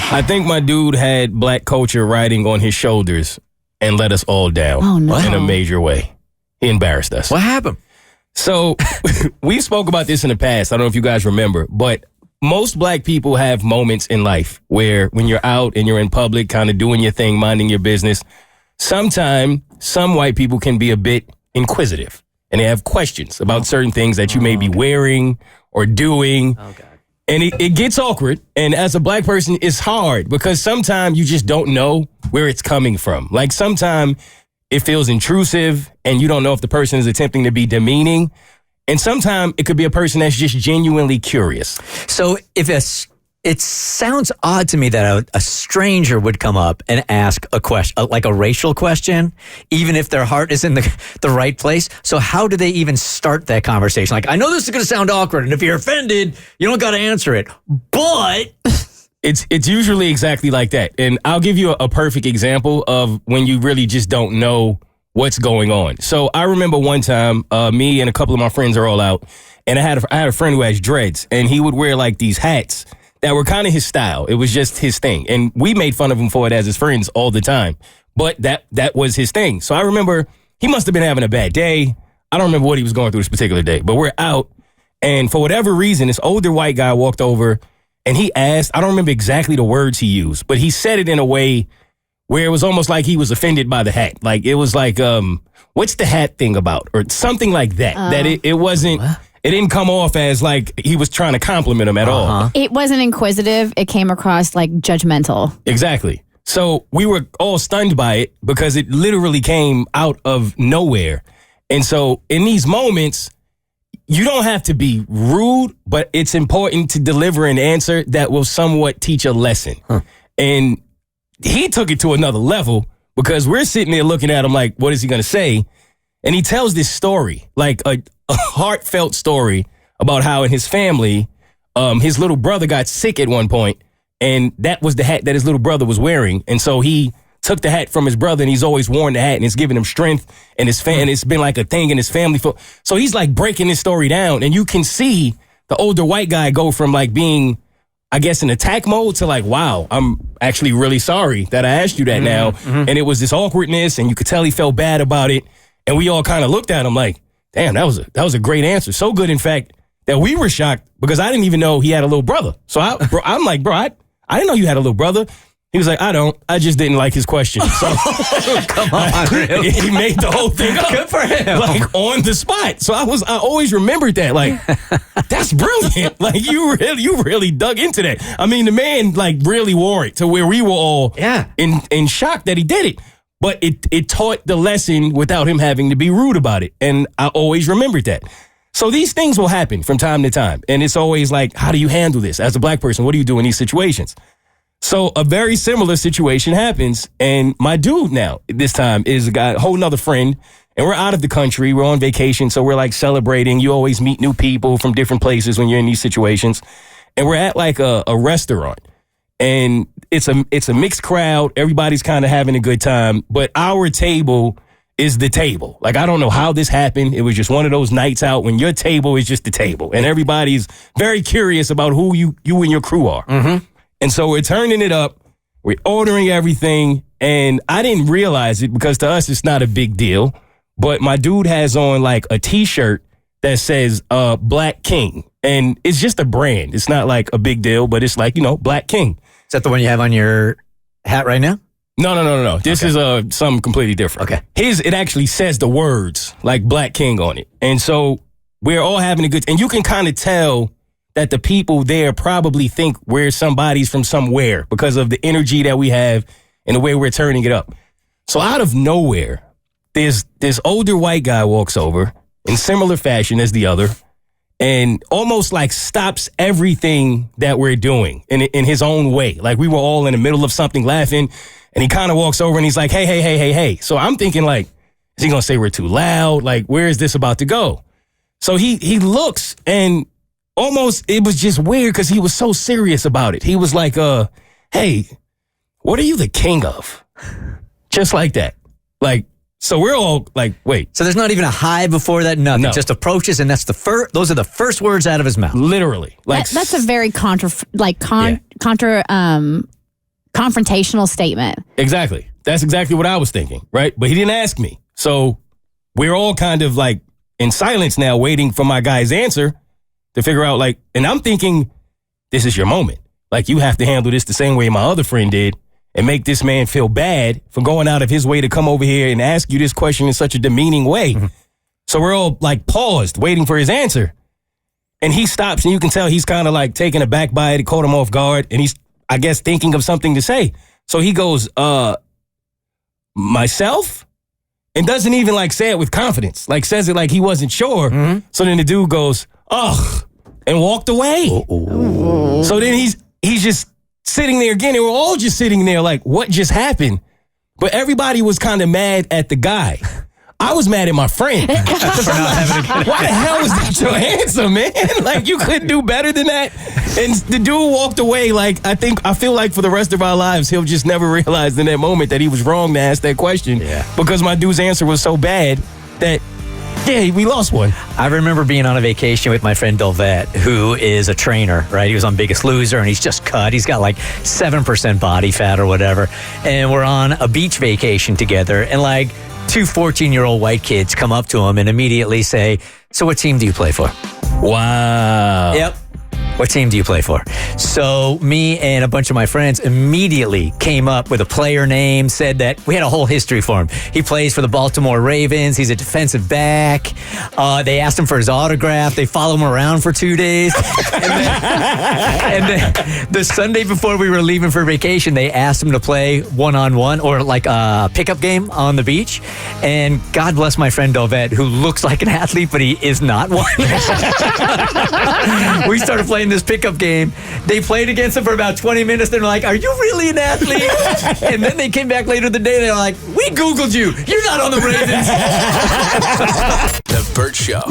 I think my dude had black culture riding on his shoulders and let us all down in a major way. He embarrassed us. What happened? So we spoke about this in the past. I don't know if you guys remember, but most black people have moments in life where when you're out and you're in public, kind of doing your thing, minding your business, sometimes some white people can be a bit inquisitive and they have questions about certain things that you may be wearing or doing. Oh, God. And it gets awkward. And as a black person, it's hard because sometimes you just don't know where it's coming from. Like sometimes it feels intrusive and you don't know if the person is attempting to be demeaning. And sometimes it could be a person that's just genuinely curious. So it sounds odd to me that a stranger would come up and ask a question, like a racial question, even if their heart is in the right place. So how do they even start that conversation? Like, I know this is going to sound awkward, and if you're offended, you don't got to answer it. But it's usually exactly like that. And I'll give you a perfect example of when you really just don't know what's going on. So I remember one time, me and a couple of my friends are all out, and I had a friend who has dreads, and he would wear like these hats that were kind of his style. It was just his thing. And we made fun of him for it as his friends all the time. But that was his thing. So I remember he must have been having a bad day. I don't remember what he was going through this particular day, but we're out, and for whatever reason, this older white guy walked over and he asked, I don't remember exactly the words he used, but he said it in a way where it was almost like he was offended by the hat. Like, it was like, what's the hat thing about? Or something like that. That it wasn't, it didn't come off as like he was trying to compliment him at all. It wasn't inquisitive. It came across like judgmental. Exactly. So we were all stunned by it because it literally came out of nowhere. And so in these moments, you don't have to be rude, but it's important to deliver an answer that will somewhat teach a lesson. And he took it to another level because we're sitting there looking at him like, what is he going to say? And he tells this story, like a heartfelt story about how in his family, his little brother got sick at one point, and that was the hat that his little brother was wearing. And so he took the hat from his brother, and he's always worn the hat, and it's given him strength, and it's been like a thing in his family. So he's like breaking this story down, and you can see the older white guy go from like being, I guess, in attack mode to like, wow, I'm actually really sorry that I asked you that now. And it was this awkwardness, and you could tell he felt bad about it. And we all kind of looked at him like, damn, that was a great answer. So good, in fact, that we were shocked because I didn't even know he had a little brother. So I'm like, bro, I didn't know you had a little brother. He was like, I don't. I just didn't like his question. So come on, really? He made the whole thing up. Good for him. Like on the spot. So I always remembered that. Like, that's brilliant. Like you really dug into that. I mean, the man like really wore it to where we were all in shock that he did it. But it taught the lesson without him having to be rude about it. And I always remembered that. So these things will happen from time to time. And it's always like, how do you handle this? As a black person, what do you do in these situations? So a very similar situation happens. And my dude now, this time, is a whole nother friend. And we're out of the country. We're on vacation. So we're like celebrating. You always meet new people from different places when you're in these situations. And we're at like a restaurant. And it's a mixed crowd. Everybody's kind of having a good time. But our table is the table. Like, I don't know how this happened. It was just one of those nights out when your table is just the table. And everybody's very curious about who you and your crew are. And so we're turning it up. We're ordering everything. And I didn't realize it because to us, it's not a big deal. But my dude has on like a T-shirt that says Black King. And it's just a brand. It's not like a big deal, but it's like, Black King. Is that the one you have on your hat right now? No. This is something completely different. Okay. It actually says the words like Black King on it. And so we're all having a good, and you can kind of tell that the people there probably think we're somebody's from somewhere because of the energy that we have and the way we're turning it up. So out of nowhere, this older white guy walks over in similar fashion as the other and almost like stops everything that we're doing in his own way. Like we were all in the middle of something laughing, and he kind of walks over and he's like, hey. So I'm thinking like, is he going to say we're too loud? Like, where is this about to go? So he looks, and almost it was just weird because he was so serious about it. He was like, hey, what are you the king of? Just like that. Like, so we're all like, wait. So there's not even a hi before that, nothing. No. Just approaches, and those are the first words out of his mouth. Literally. Like that's a very confrontational statement. Exactly. That's exactly what I was thinking, right? But he didn't ask me. So we're all kind of like in silence now, waiting for my guy's answer to figure out like, and I'm thinking, this is your moment. Like, you have to handle this the same way my other friend did and make this man feel bad for going out of his way to come over here and ask you this question in such a demeaning way. Mm-hmm. So we're all like paused, waiting for his answer. And he stops, and you can tell he's kind of like taken aback by it. It caught him off guard, and he's, I guess, thinking of something to say. So he goes, myself? And doesn't even like say it with confidence. Like says it like he wasn't sure. Mm-hmm. So then the dude goes, ugh, and walked away. Ooh. So then he's just sitting there again. And we're all just sitting there like, what just happened? But everybody was kind of mad at the guy. I was mad at my friend. Why the hell was that your answer, man? Like, you couldn't do better than that. And the dude walked away. Like, I feel like for the rest of our lives, he'll just never realize in that moment that he was wrong to ask that question. Yeah. Because my dude's answer was so bad that, yeah, we lost one. I remember being on a vacation with my friend Dolvet, who is a trainer, right? He was on Biggest Loser, and he's just cut. He's got like 7% body fat or whatever. And we're on a beach vacation together, and like, 2 14-year-old white kids come up to him and immediately say, so what team do you play for? Wow. Yep. What team do you play for? So me and a bunch of my friends immediately came up with a player name, said that we had a whole history for him. He plays for the Baltimore Ravens. He's a defensive back. They asked him for his autograph. They follow him around for 2 days. and then the Sunday before we were leaving for vacation, they asked him to play one-on-one or like a pickup game on the beach. And God bless my friend Dovet, who looks like an athlete, but he is not one. We started playing this pickup game. They played against him for about 20 minutes. They're like, are you really an athlete? And then they came back later the day. They're like, we Googled you. You're not on the Ravens. The Bert Show.